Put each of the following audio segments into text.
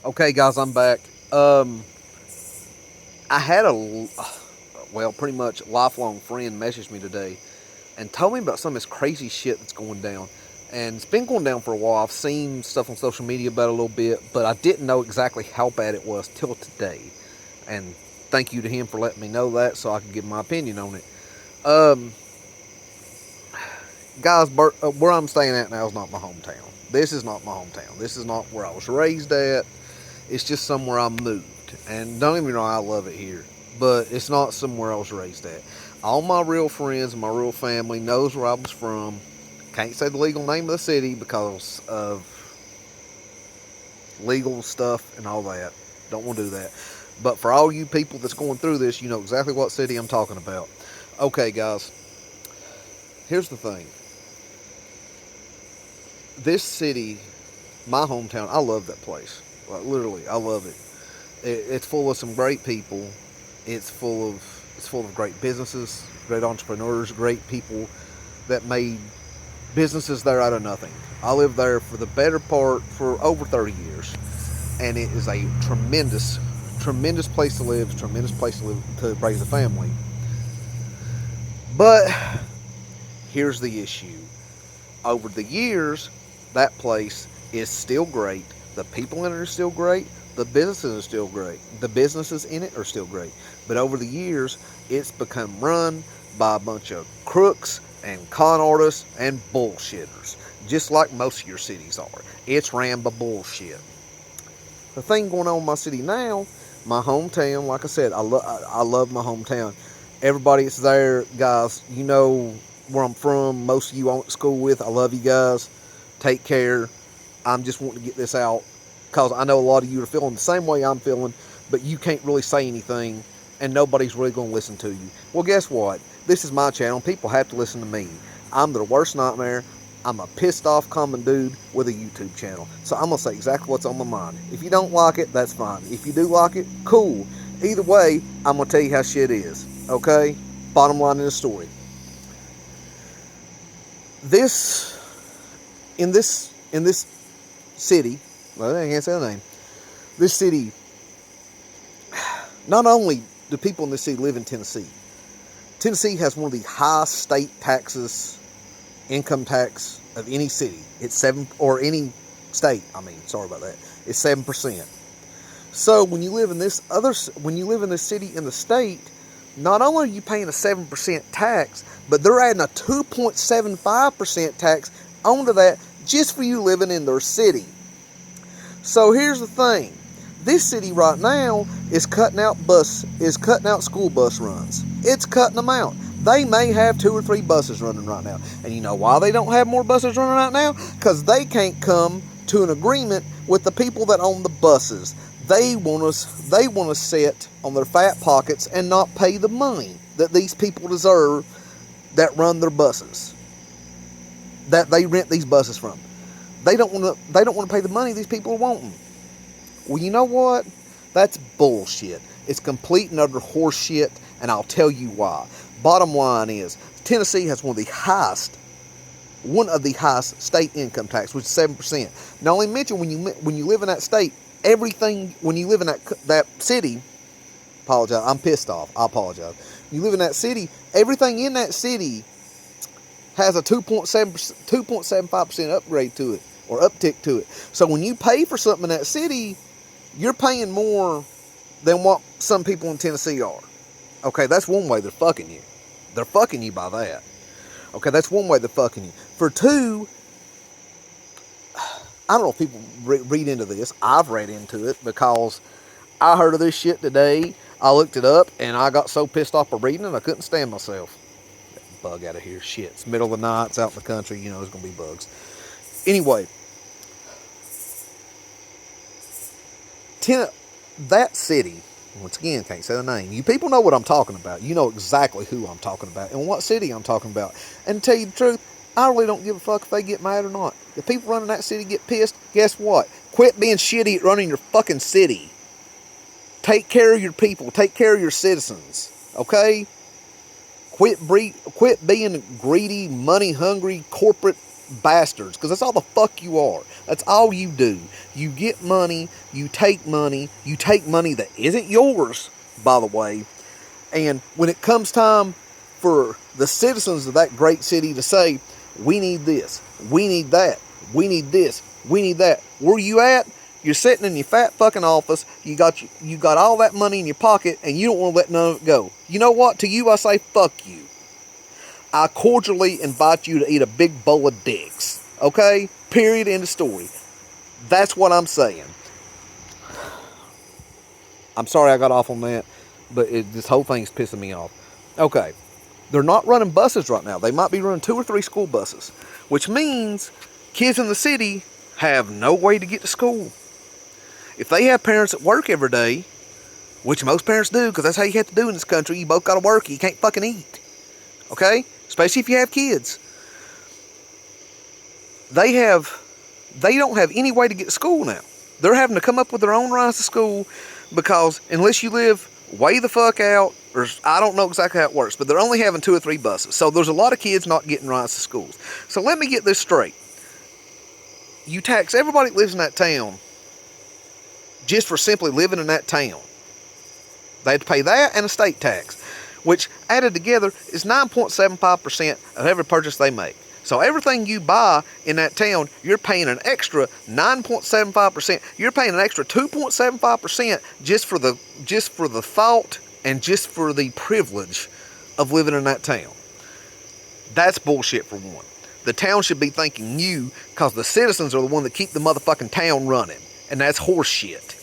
Okay, guys, I'm back. I had well, pretty much lifelong friend message me today and told me about some of this crazy shit that's going down. And it's been going down for a while. I've seen stuff on social media about it a little bit, but I didn't know exactly how bad it was till today. And thank you to him for letting me know that so I could give my opinion on it. Um, guys, where I'm staying at now is not my hometown. This is not my hometown. This is not where I was raised at. It's just somewhere I moved. And don't get me wrong, I love it here. But it's not somewhere I was raised at. All my real friends and my real family knows where I was from. Can't say the legal name of the city because of legal stuff and all that. Don't want to do that. But for all you people that's going through this, you know exactly what city I'm talking about. Okay, guys. Here's the thing. This city, my hometown, I love that place. Like, literally, I love it. It's full of some great people. It's full of great businesses, great entrepreneurs, great people that made businesses there out of nothing. I lived there for the better part for over 30 years, and it is a tremendous, tremendous place to live. Tremendous place to live to raise a family. But here's the issue: over the years, that place is still great. The people in it are still great. The businesses are still great. The businesses in it are still great. But over the years, it's become run by a bunch of crooks and con artists and bullshitters. Just like most of your cities are. It's ran by bullshit. The thing going on in my city now, my hometown, like I said, I love my hometown. Everybody that's there, guys, you know where I'm from. Most of you I went to school with. I love you guys. Take care. I'm just wanting to get this out because I know a lot of you are feeling the same way I'm feeling, but you can't really say anything and nobody's really going to listen to you. Well, guess what? This is my channel. People have to listen to me. I'm their worst nightmare. I'm a pissed off common dude with a YouTube channel. So I'm going to say exactly what's on my mind. If you don't like it, that's fine. If you do like it, cool. Either way, I'm going to tell you how shit is. Okay? Bottom line in the story. This, in this city, well, I can't say the name. This city, not only do people in this city live in Tennessee, Tennessee has one of the highest state taxes, income tax of any city. It's any state. Sorry about that. It's 7%. So when you live in this city in the state, not only are you paying a 7% tax, but they're adding a 2.75% tax onto that just for you living in their city. So here's the thing. This city right now is cutting out school bus runs. It's cutting them out. They may have 2 or 3 buses running right now. And you know why they don't have more buses running right now? Because they can't come to an agreement with the people that own the buses. They want to sit on their fat pockets and not pay the money that these people deserve that run their buses, that they rent these buses from. They don't want to pay the money these people are wanting. Well, you know what? That's bullshit. It's complete and utter horse shit, and I'll tell you why. Bottom line is, Tennessee has one of the highest state income tax, which is 7%. Not only mention when you live in that state, everything when you live in that city. Apologize. I'm pissed off. I apologize. When you live in that city, everything in that city has a 2.75% upgrade to it or uptick to it. So when you pay for something in that city, you're paying more than what some people in Tennessee are. Okay, that's one way they're fucking you. They're fucking you by that. Okay, that's one way they're fucking you. For two, I don't know if people read into this. I've read into it because I heard of this shit today. I looked it up and I got so pissed off by reading it I couldn't stand myself. Bug out of here. Shit. It's middle of the night. It's out in the country. You know there's going to be bugs. Anyway, that city, once again, can't say the name. You people know what I'm talking about. You know exactly who I'm talking about and what city I'm talking about. And to tell you the truth, I really don't give a fuck if they get mad or not. If people running that city get pissed, guess what? Quit being shitty at running your fucking city. Take care of your people. Take care of your citizens. Okay? Quit being greedy, money-hungry, corporate bastards, because that's all the fuck you are. That's all you do. You get money, you take money that isn't yours, by the way, and when it comes time for the citizens of that great city to say, we need this, we need that, we need this, we need that, where you at? You're sitting in your fat fucking office, you got all that money in your pocket, and you don't want to let none of it go. You know what? To you I say, fuck you. I cordially invite you to eat a big bowl of dicks. Okay? Period. End of story. That's what I'm saying. I'm sorry I got off on that, but this whole thing's pissing me off. Okay. They're not running buses right now. They might be running 2 or 3 school buses, which means kids in the city have no way to get to school. If they have parents at work every day, which most parents do, because that's how you have to do in this country, you both got to work, you can't fucking eat. Okay? Especially if you have kids. They don't have any way to get to school now. They're having to come up with their own rides to school, because unless you live way the fuck out, or I don't know exactly how it works, but they're only having 2 or 3 buses. So there's a lot of kids not getting rides to schools. So let me get this straight. You tax everybody that lives in that town just for simply living in that town. They have to pay that and a state tax, which added together is 9.75% of every purchase they make. So everything you buy in that town, you're paying an extra 9.75%. You're paying an extra 2.75% just for the thought and just for the privilege of living in that town. That's bullshit for one. The town should be thanking you, because the citizens are the one that keep the motherfucking town running. And that's horse shit.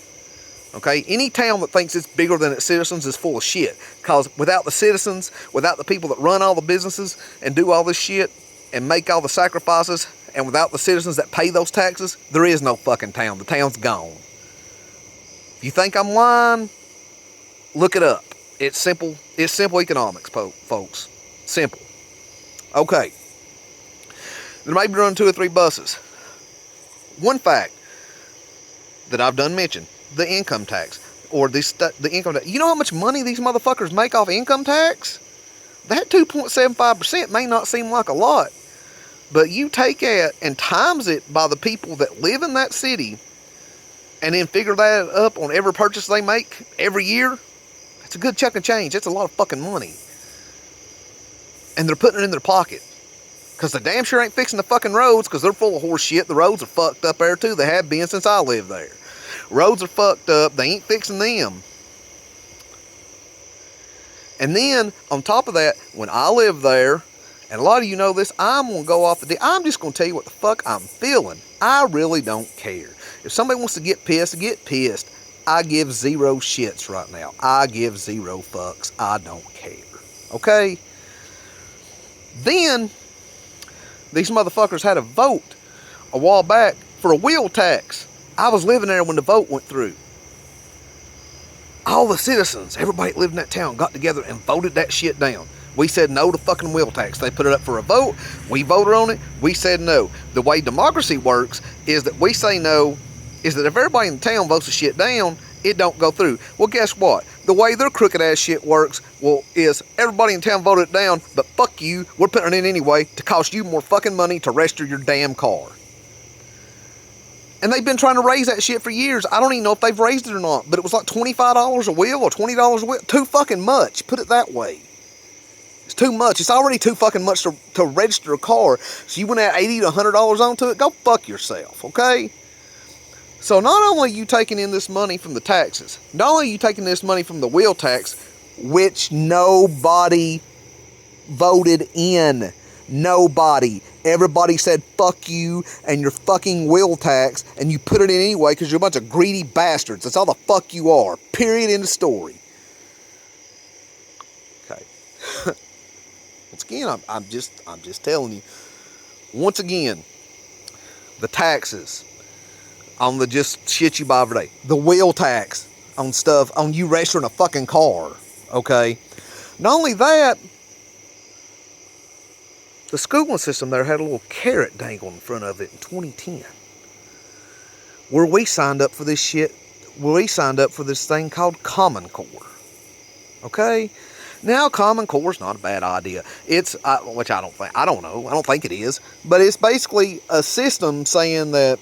Okay? Any town that thinks it's bigger than its citizens is full of shit. Because without the citizens, without the people that run all the businesses and do all this shit and make all the sacrifices, and without the citizens that pay those taxes, there is no fucking town. The town's gone. If you think I'm lying, look it up. It's simple. It's simple economics, folks. Simple. Okay. There may be running 2 or 3 buses. One fact that I've done mention, the income tax, or the income tax. You know how much money these motherfuckers make off income tax? That 2.75% may not seem like a lot, but you take it and times it by the people that live in that city, and then figure that up on every purchase they make every year. That's a good chunk of change. That's a lot of fucking money. And they're putting it in their pocket. Because they damn sure ain't fixing the fucking roads, because they're full of horse shit. The roads are fucked up there too. They have been since I lived there. Roads are fucked up. They ain't fixing them. And then, on top of that, when I lived there, and a lot of you know this, I'm going to go off the... I'm just going to tell you what the fuck I'm feeling. I really don't care. If somebody wants to get pissed, get pissed. I give 0 shits right now. I give 0 fucks. I don't care. Okay? Then, these motherfuckers had a vote a while back for a wheel tax. I was living there when the vote went through. All the citizens, everybody that lived in that town, got together and voted that shit down. We said no to fucking wheel tax. They put it up for a vote. We voted on it. We said no. The way democracy works is that we say no, is that if everybody in the town votes the shit down, it don't go through. Well, guess what? The way their crooked ass shit works, is everybody in town voted it down, but fuck you, we're putting it in anyway to cost you more fucking money to register your damn car. And they've been trying to raise that shit for years. I don't even know if they've raised it or not, but it was like $25 a wheel or $20 a wheel. Too fucking much. Put it that way. It's too much. It's already too fucking much to register a car. So you want to add $80 to $100 onto it? Go fuck yourself, okay? So not only are you taking in this money from the taxes, not only are you taking this money from the wheel tax, which nobody voted in. Nobody. Everybody said fuck you and your fucking wheel tax, and you put it in anyway because you're a bunch of greedy bastards. That's all the fuck you are. Period. End of story. Okay. Once again, I'm just telling you. Once again, the taxes on the just shit you buy every day. The wheel tax on stuff, on you registering a fucking car. Okay. Not only that, the schooling system there had a little carrot dangled in front of it in 2010. Where we signed up for this shit, where we signed up for this thing called Common Core. Okay? Now, Common Core is not a bad idea. It's, which I don't know. I don't think it is. But it's basically a system saying that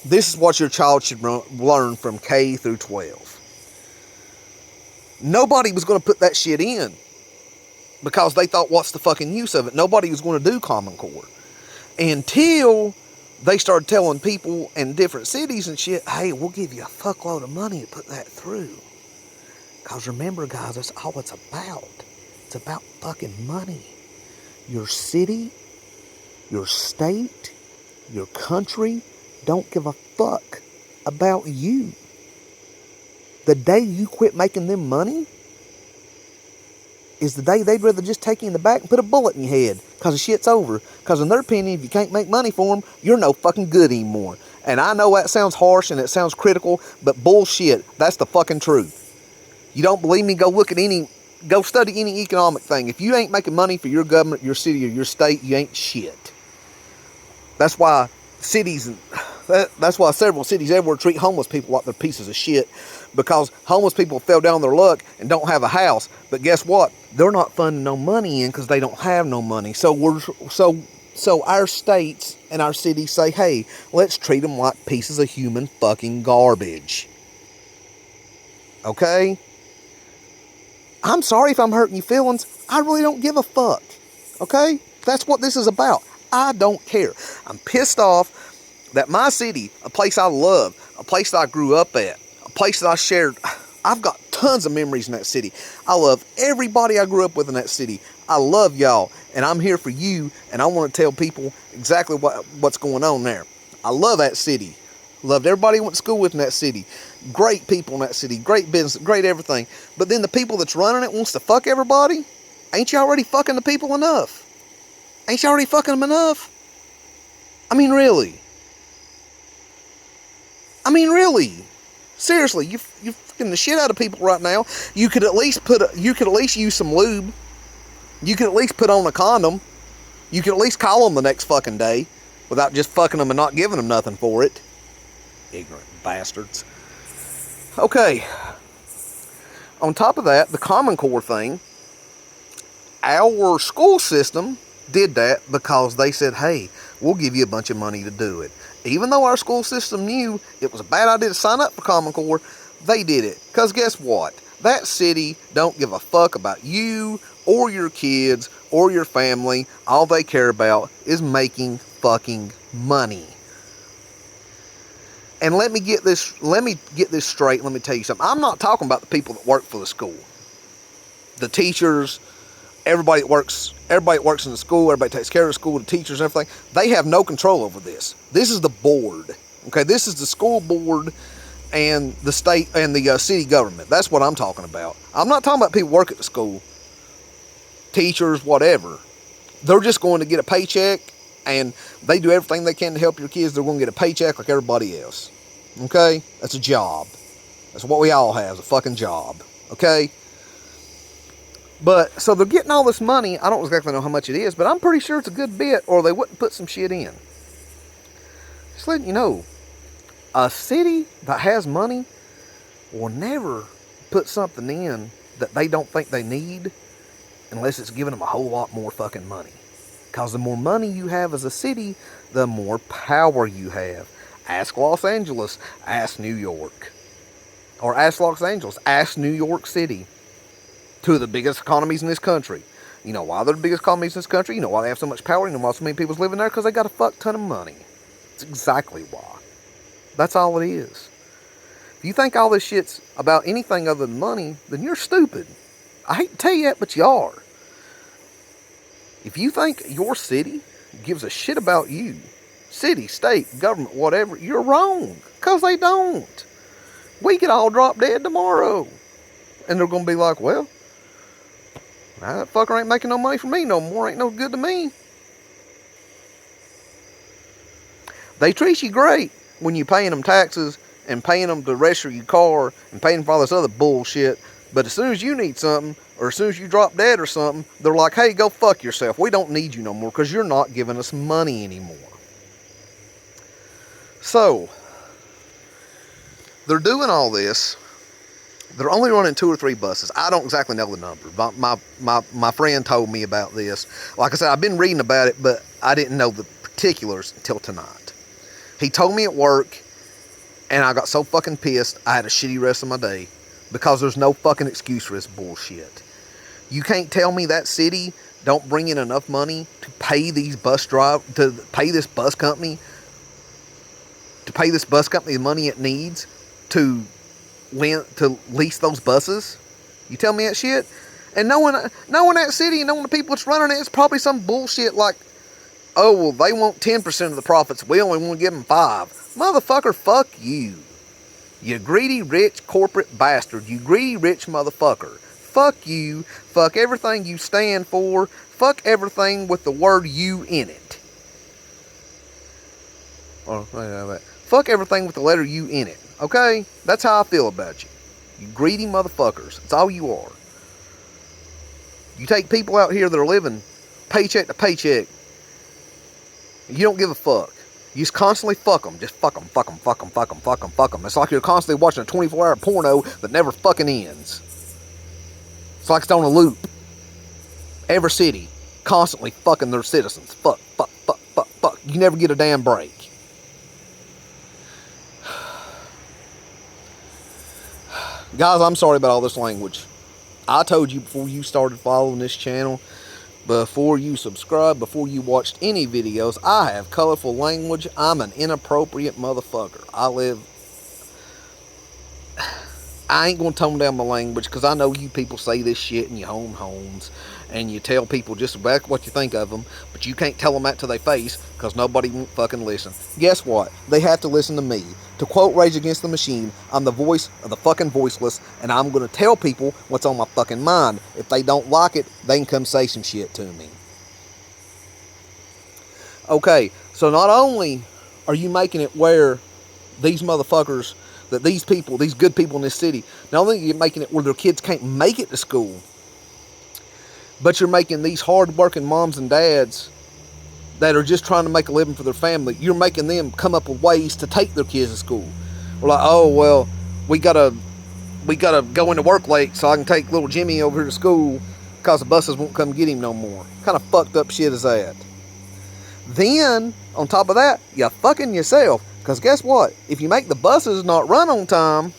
this is what your child should learn from K through 12. Nobody was going to put that shit in because they thought, what's the fucking use of it? Nobody was going to do Common Core until they started telling people in different cities and shit, hey, we'll give you a fuckload of money to put that through. Because remember, guys, that's all it's about. It's about fucking money. Your city, your state, your country don't give a fuck about you. The day you quit making them money is the day they'd rather just take you in the back and put a bullet in your head because the shit's over. Because in their opinion, if you can't make money for them, you're no fucking good anymore. And I know that sounds harsh and it sounds critical, but bullshit, that's the fucking truth. You don't believe me? Go study any economic thing. If you ain't making money for your government, your city, or your state, you ain't shit. That's why that's why several cities everywhere treat homeless people like they're pieces of shit, because homeless people fell down their luck and don't have a house. But guess what? They're not funding no money in because they don't have no money. So our states and our cities say, hey, let's treat them like pieces of human fucking garbage. Okay? I'm sorry if I'm hurting your feelings. I really don't give a fuck. Okay? That's what this is about. I don't care. I'm pissed off that my city, a place I love, a place that I grew up at, a place that I shared, I've got tons of memories in that city. I love everybody I grew up with in that city. I love y'all, and I'm here for you, and I want to tell people exactly what's going on there. I love that city. Loved everybody I went to school with in that city. Great people in that city. Great business. Great everything. But then the people that's running it wants to fuck everybody? Ain't you already fucking the people enough? Ain't you already fucking them enough? I mean, really. Seriously, you're fucking the shit out of people right now. You could at least use some lube. You could at least put on a condom. You could at least call them the next fucking day without just fucking them and not giving them nothing for it. Ignorant bastards. Okay. On top of that, the Common Core thing, our school system did that because they said, hey, we'll give you a bunch of money to do it. Even though our school system knew it was a bad idea to sign up for Common Core, they did it. Because guess what? That city don't give a fuck about you or your kids or your family. All they care about is making fucking money. And let me get this straight. Let me tell you something. I'm not talking about the people that work for the school. The teachers, everybody that works in the school, everybody takes care of the school, the teachers and everything. They have no control over this. This is the board. Okay, this is the school board and the state and the city government. That's what I'm talking about. I'm not talking about people who work at the school. Teachers, whatever. They're just going to get a paycheck, and they do everything they can to help your kids. They're going to get a paycheck like everybody else. Okay? That's a job. That's what we all have, is a fucking job. Okay? But, so they're getting all this money. I don't exactly know how much it is, but I'm pretty sure it's a good bit, or they wouldn't put some shit in. Just letting you know, a city that has money will never put something in that they don't think they need unless it's giving them a whole lot more fucking money. Because the more money you have as a city, the more power you have. Ask Los Angeles. Ask New York. Or ask Los Angeles. Ask New York City. Two of the biggest economies in this country. You know why they're the biggest economies in this country? You know why they have so much power? You know why so many people's living there? Because they got a fuck ton of money. That's exactly why. That's all it is. If you think all this shit's about anything other than money, then you're stupid. I hate to tell you that, but you are. If you think your city gives a shit about you, city, state, government, whatever, you're wrong. Because they don't. We could all drop dead tomorrow. And they're going to be like, well, that fucker ain't making no money for me no more. Ain't no good to me. They treat you great when you're paying them taxes and paying them to register your car and paying for all this other bullshit. But as soon as you need something, or as soon as you drop dead or something, they're like, hey, go fuck yourself. We don't need you no more because you're not giving us money anymore. So, they're doing all this. They're only running 2 or 3 buses. I don't exactly know the number. My friend told me about this. Like I said, I've been reading about it, but I didn't know the particulars until tonight. He told me at work, and I got so fucking pissed, I had a shitty rest of my day, because there's no fucking excuse for this bullshit. You can't tell me that city don't bring in enough money to pay these to pay this bus company the money it needs to lease those buses. You tell me that shit? And knowing that city and knowing the people that's running it, it's probably some bullshit like, oh, well, they want 10% of the profits. We only want to give them 5. Motherfucker, fuck you. You greedy, rich, corporate bastard. You greedy, rich motherfucker. Fuck you. Fuck everything you stand for. Fuck everything with the word you in it. Fuck everything with the letter U in it. Okay? That's how I feel about you. You greedy motherfuckers. That's all you are. You take people out here that are living paycheck to paycheck. You don't give a fuck. You just constantly fuck them. Just fuck them, fuck them, fuck them, fuck them, fuck them, fuck them. It's like you're constantly watching a 24-hour porno that never fucking ends. It's like it's on a loop. Every city constantly fucking their citizens. Fuck, fuck, fuck, fuck, fuck. You never get a damn break. Guys, I'm sorry about all this language. I told you before you started following this channel, before you subscribe, before you watched any videos, I have colorful language. I'm an inappropriate motherfucker. I ain't going to tone down my language, because I know you people say this shit in your own homes, and you tell people just about what you think of them, but you can't tell them that to their face, because nobody won't fucking listen. Guess what? They have to listen to me. To quote Rage Against the Machine, I'm the voice of the fucking voiceless, and I'm going to tell people what's on my fucking mind. If they don't like it, they can come say some shit to me. Okay, so not only are you making it where these motherfuckers, that these people, these good people in this city, not only are you making it where their kids can't make it to school, but you're making these hard-working moms and dads that are just trying to make a living for their family, you're making them come up with ways to take their kids to school. We're like, oh, well, we gotta go into work late so I can take little Jimmy over here to school because the buses won't come get him no more. What kind of fucked up shit is that? Then, on top of that, you're fucking yourself. Because guess what? If you make the buses not run on time,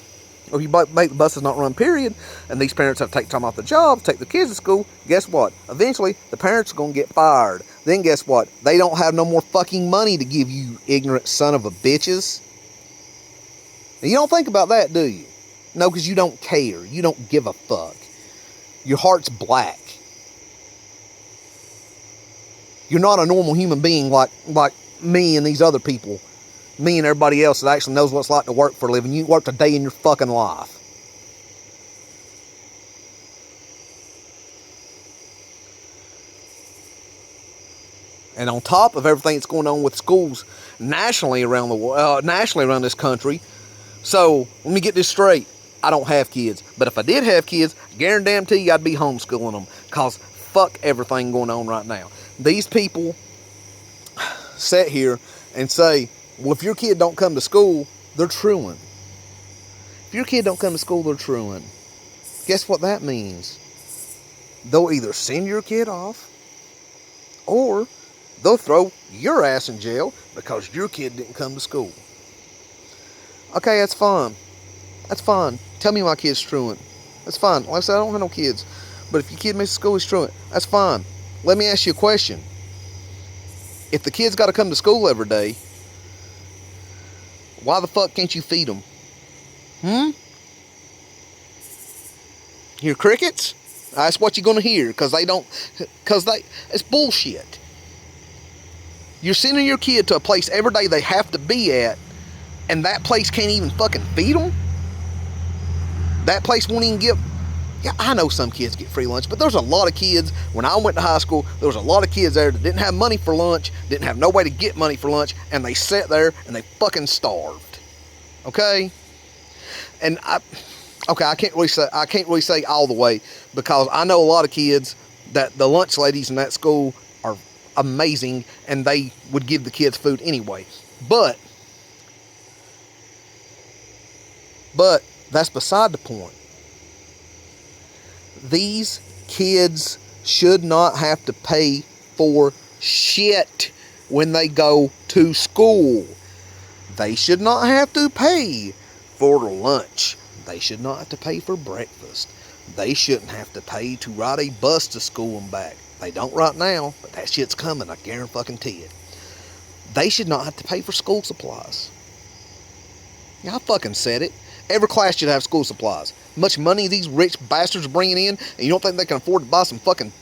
or you make the buses not run, period, and these parents have to take time off the job to take their kids to school, guess what? Eventually, the parents are going to get fired. Then guess what? They don't have no more fucking money to give you, ignorant son of a bitches. And you don't think about that, do you? No, because you don't care. You don't give a fuck. Your heart's black. You're not a normal human being like me and these other people. Me and everybody else that actually knows what it's like to work for a living. You worked a day in your fucking life. And on top of everything that's going on with schools nationally around the world, nationally around this country. So, let me get this straight. I don't have kids. But if I did have kids, I guarantee you I'd be homeschooling them. Because fuck everything going on right now. These people sit here and say, well, if your kid don't come to school, they're truant. If your kid don't come to school, they're truant. Guess what that means? They'll either send your kid off, or they'll throw your ass in jail because your kid didn't come to school. Okay, that's fine. That's fine. Tell me my kid's truant. That's fine. Like I said, I don't have no kids. But if your kid misses school, he's truant. That's fine. Let me ask you a question. If the kid's got to come to school every day, why the fuck can't you feed them? Hear crickets? That's what you're going to hear, because it's bullshit. You're sending your kid to a place every day they have to be at, and that place can't even fucking feed them? That place won't even give... Yeah, I know some kids get free lunch, but there's a lot of kids, when I went to high school, there was a lot of kids there that didn't have money for lunch, didn't have no way to get money for lunch, and they sat there and they fucking starved. Okay? And I can't really say all the way, because I know a lot of kids that the lunch ladies in that school are amazing, and they would give the kids food anyway. But that's beside the point. These kids should not have to pay for shit when they go to school. They should not have to pay for lunch. They should not have to pay for breakfast. They shouldn't have to pay to ride a bus to school and back. They don't right now, but that shit's coming, I guarantee it. They should not have to pay for school supplies. Yeah, I fucking said it. Every class should have school supplies. Much money these rich bastards are bringing in, and you don't think they can afford to buy some fucking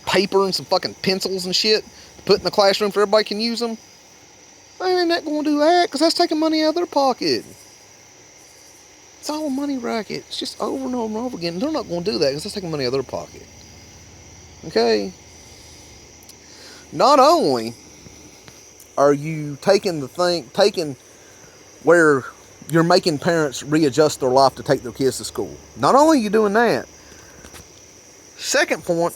paper and some fucking pencils and shit to put in the classroom so everybody can use them? They ain't not going to do that, because that's taking money out of their pocket. It's all a money racket. It's just over and over and over again. They're not going to do that, because that's taking money out of their pocket. Okay? Not only are you taking where you're making parents readjust their life to take their kids to school. Not only are you doing that, second point,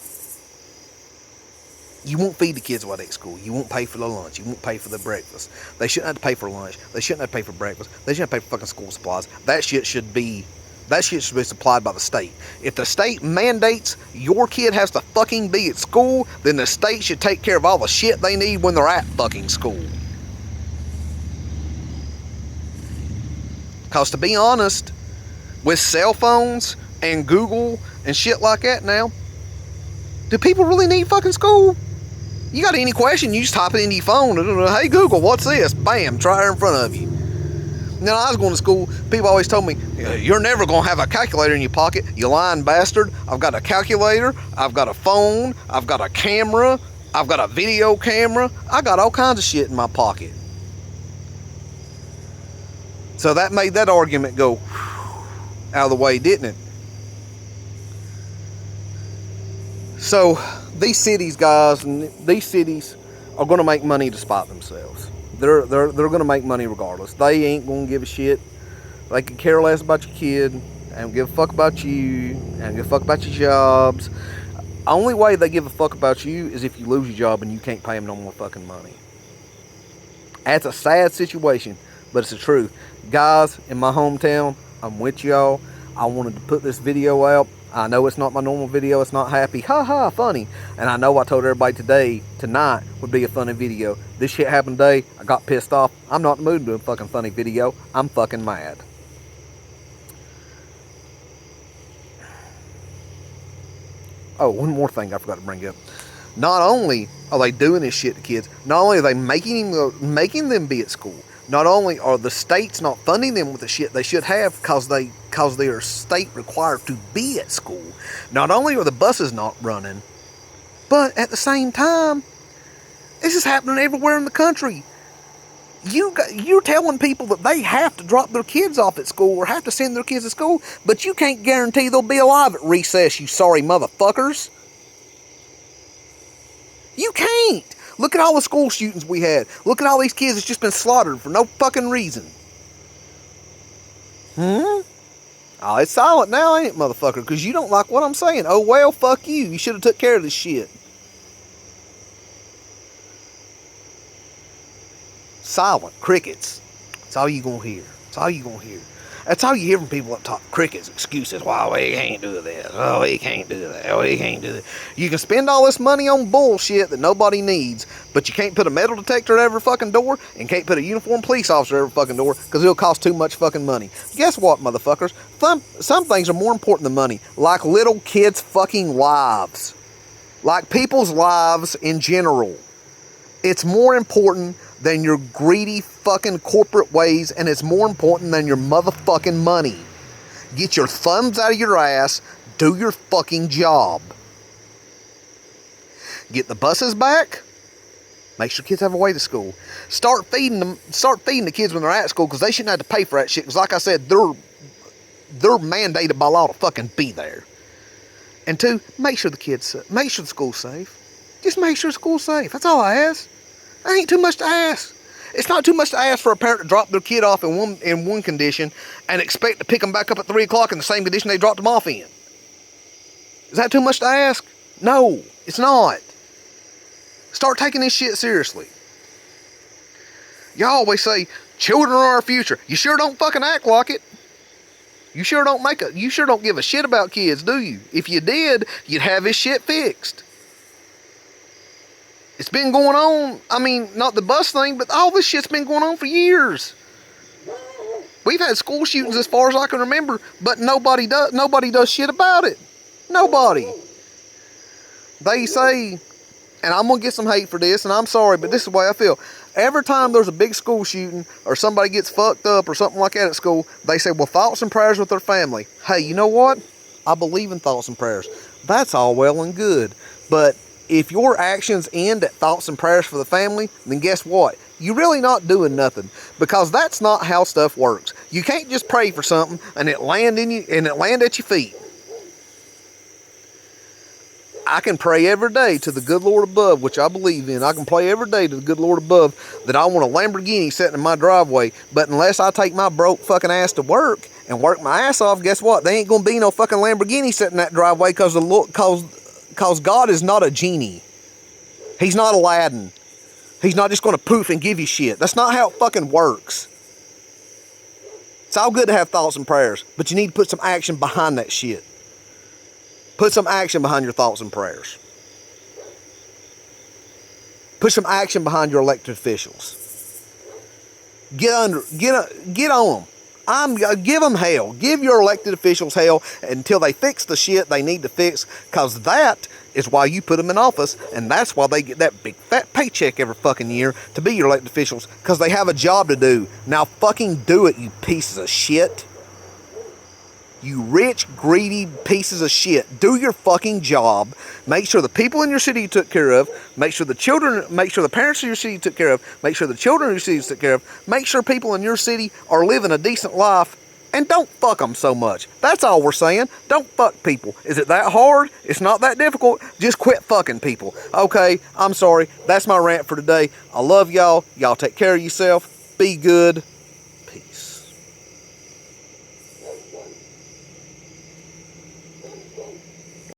you won't feed the kids while they're at school. You won't pay for the lunch. You won't pay for the breakfast. They shouldn't have to pay for lunch. They shouldn't have to pay for breakfast. They shouldn't have to pay for fucking school supplies. That shit should be supplied by the state. If the state mandates your kid has to fucking be at school, then the state should take care of all the shit they need when they're at fucking school. Because to be honest, with cell phones and Google and shit like that now, do people really need fucking school? You got any question, you just type it into your phone. Hey Google, what's this? Bam, try it in front of you. Now, I was going to school, people always told me, you're never going to have a calculator in your pocket, you lying bastard. I've got a calculator, I've got a phone, I've got a camera, I've got a video camera. I got all kinds of shit in my pocket. So that made that argument go out of the way, didn't it? So these cities, guys, and these cities are going to make money to spite themselves. They're going to make money regardless. They ain't going to give a shit. They could care less about your kid. They don't give a fuck about you. They don't give a fuck about your jobs. The only way they give a fuck about you is if you lose your job and you can't pay them no more fucking money. That's a sad situation, but it's the truth. Guys, in my hometown, I'm with y'all. I wanted to put this video out. I know it's not my normal video. It's not happy. Ha ha, funny. And I know I told everybody tonight would be a funny video. This shit happened today. I got pissed off. I'm not in the mood to do a fucking funny video. I'm fucking mad. Oh, one more thing I forgot to bring up. Not only are they doing this shit to kids, not only are they making them be at school, not only are the states not funding them with the shit they should have because they are state required to be at school, not only are the buses not running, but at the same time, this is happening everywhere in the country. You're telling people that they have to drop their kids off at school or have to send their kids to school, but you can't guarantee they'll be alive at recess, you sorry motherfuckers. You can't. Look at all the school shootings we had. Look at all these kids that's just been slaughtered for no fucking reason. Oh, it's silent now, ain't it, motherfucker? Because you don't like what I'm saying. Oh, well, fuck you. You should have took care of this shit. Silent. Crickets. That's all you gonna hear. That's all you gonna hear. That's all you hear from people up top. Crickets, excuses. Why we can't do this. Oh, we can't do that. Oh, we can't do that. You can spend all this money on bullshit that nobody needs, but you can't put a metal detector at every fucking door and can't put a uniformed police officer at every fucking door because it'll cost too much fucking money. Guess what, motherfuckers? Some things are more important than money, like little kids' fucking lives. Like people's lives in general. It's more important than your greedy fucking corporate ways, and it's more important than your motherfucking money. Get your thumbs out of your ass, do your fucking job. Get the buses back, make sure kids have a way to school. Start feeding the kids when they're at school, because they shouldn't have to pay for that shit, because like I said, they're mandated by law to fucking be there. And two, make sure the school's safe. Just make sure the school's safe. That's all I ask. That ain't too much to ask. It's not too much to ask for a parent to drop their kid off in one condition and expect to pick them back up at 3 o'clock in the same condition they dropped them off in. Is that too much to ask? No, it's not. Start taking this shit seriously. Y'all always say, children are our future. You sure don't fucking act like it. You sure don't give a shit about kids, do you? If you did, you'd have his shit fixed. It's been going on, I mean, not the bus thing, but all this shit's been going on for years. We've had school shootings as far as I can remember, but nobody does shit about it. Nobody. They say, and I'm going to get some hate for this, and I'm sorry, but this is the way I feel. Every time there's a big school shooting or somebody gets fucked up or something like that at school, they say, well, thoughts and prayers with their family. Hey, you know what? I believe in thoughts and prayers. That's all well and good. But if your actions end at thoughts and prayers for the family, then guess what? You're really not doing nothing, because that's not how stuff works. You can't just pray for something and it land at your feet. I can pray every day to the good Lord above, which I believe in. I can pray every day to the good Lord above that I want a Lamborghini sitting in my driveway. But unless I take my broke fucking ass to work and work my ass off, guess what? There ain't going to be no fucking Lamborghini sitting in that driveway, because God is not a genie. He's not Aladdin. He's not just going to poof and give you shit. That's not how it fucking works. It's all good to have thoughts and prayers, but you need to put some action behind that shit. Put some action behind your thoughts and prayers. Put some action behind your elected officials. Get on them. Give them hell. Give your elected officials hell until they fix the shit they need to fix, because that is why you put them in office, and that's why they get that big fat paycheck every fucking year to be your elected officials, because they have a job to do. Now fucking do it, you pieces of shit. You rich, greedy pieces of shit. Do your fucking job. Make sure the people in your city you took care of. Make sure the parents of your city you took care of. Make sure the children in your city you took care of. Make sure people in your city are living a decent life. And don't fuck them so much. That's all we're saying. Don't fuck people. Is it that hard? It's not that difficult. Just quit fucking people. Okay, I'm sorry. That's my rant for today. I love y'all. Y'all take care of yourself. Be good.